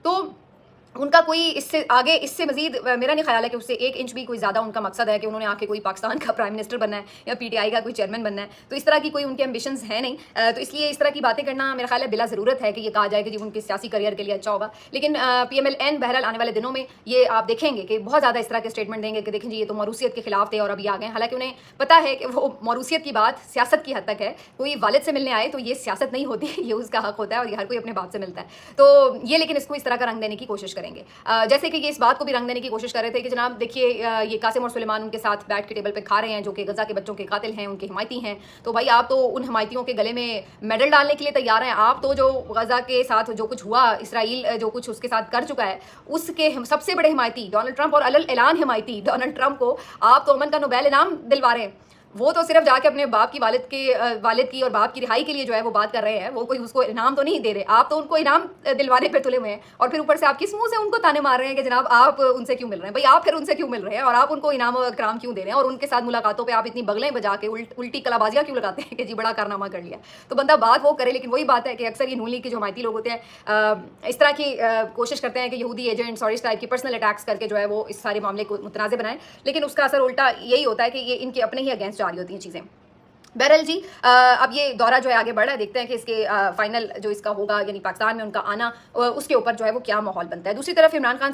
تو ان کا کوئی اس سے آگے اس سے مزید میرا نہیں خیال ہے کہ اس سے 1 انچ بھی کوئی زیادہ ان کا مقصد ہے کہ انہوں نے آ کے کوئی پاکستان کا پرائم منسٹر بننا ہے یا پی ٹی آئی کا کوئی چیئرمین بننا ہے. تو اس طرح کی کوئی ان کے ایمبیشنز ہیں نہیں. تو اس لیے اس طرح کی باتیں کرنا میرا خیال ہے بلا ضرورت ہے کہ یہ کہا جائے کہ جی ان کے سیاسی کریئر کے لیے اچھا ہوگا. لیکن پی ایم ایل این بہرحال آنے والے دنوں میں یہ آپ دیکھیں گے کہ بہت زیادہ اس طرح کے اسٹیٹمنٹ دیں گے کہ دیکھیں جی یہ تو موروثیت کے خلاف تھے اور ابھی آ گئے. حالانکہ انہیں پتہ ہے کہ وہ موروثیت کی بات سیاست کی حد تک ہے. کوئی والد سے ملنے آئے تو یہ سیاست نہیں ہوتی, یہ اس کا حق ہوتا ہے اور یہ ہر کوئی اپنے باپ سے ملتا ہے. تو یہ لیکن اس کو اس طرح کا رنگ دینے کی کوشش کریں گے. جیسے کہ یہ اس بات کو بھی رنگ دینے کی کوشش کر رہے تھے کہ جناب دیکھیے یہ قاسم اور سلیمان ان کے ساتھ بیٹھ کے ٹیبل پہ کھا رہے ہیں جو کہ غزہ کے بچوں کے قاتل ہیں, ان کے حمایتی ہیں. تو بھائی آپ تو ان حمایتیوں کے گلے میں میڈل ڈالنے کے لیے تیار ہیں. آپ تو جو غزہ کے ساتھ جو کچھ ہوا, اسرائیل جو کچھ اس کے ساتھ کر چکا ہے, اس کے سب سے بڑے حمایتی ڈونلڈ ٹرمپ اور علل اعلان حمایتی ڈونلڈ ٹرمپ کو آپ تو امن کا نوبیل انعام دلوا رہے ہیں. وہ تو صرف جا کے اپنے باپ کی والد کی اور باپ کی رہائی کے لیے جو ہے وہ بات کر رہے ہیں, وہ کوئی اس کو انعام تو نہیں دے رہے. آپ تو ان کو انعام دلوانے پہ تلے ہوئے ہیں اور پھر اوپر سے آپ کس منہ سے ان کو تانے مار رہے ہیں کہ جناب آپ ان سے کیوں مل رہے ہیں. بھائی آپ پھر ان سے کیوں مل رہے ہیں اور آپ ان کو انعام و اکرام کیوں دے رہے ہیں اور ان کے ساتھ ملاقاتوں پہ آپ اتنی بغلیں بجا کے الٹی کلا بازیاں کیوں لگاتے ہیں کہ جی بڑا کارنامہ کر لیا. تو بندہ بات وہ کرے, لیکن وہی بات ہے کہ اکثر یہ نون لیگ کے جو حمایتی لوگ ہوتے ہیں اس طرح کی کوشش کرتے ہیں کہ یہودی ایجنٹس اور اس ٹائپ کی پرسنل اٹیکس کر کے جو ہے وہ اس سارے معاملے کو متنازع بنائیں, لیکن اس کا اثر الٹا یہی ہوتا ہے کہ یہ ان کے اپنے ہی اگینسٹ جاری ہوتی ہیں چیزیں. بہرحال جی اب یہ دورہ جو ہے آگے بڑھ رہا ہے, دیکھتے ہیں کہ اس کے فائنل جو اس کا ہوگا یعنی پاکستان میں ان کا آنا, اس کے اوپر جو ہے وہ کیا ماحول بنتا ہے. دوسری طرف عمران خان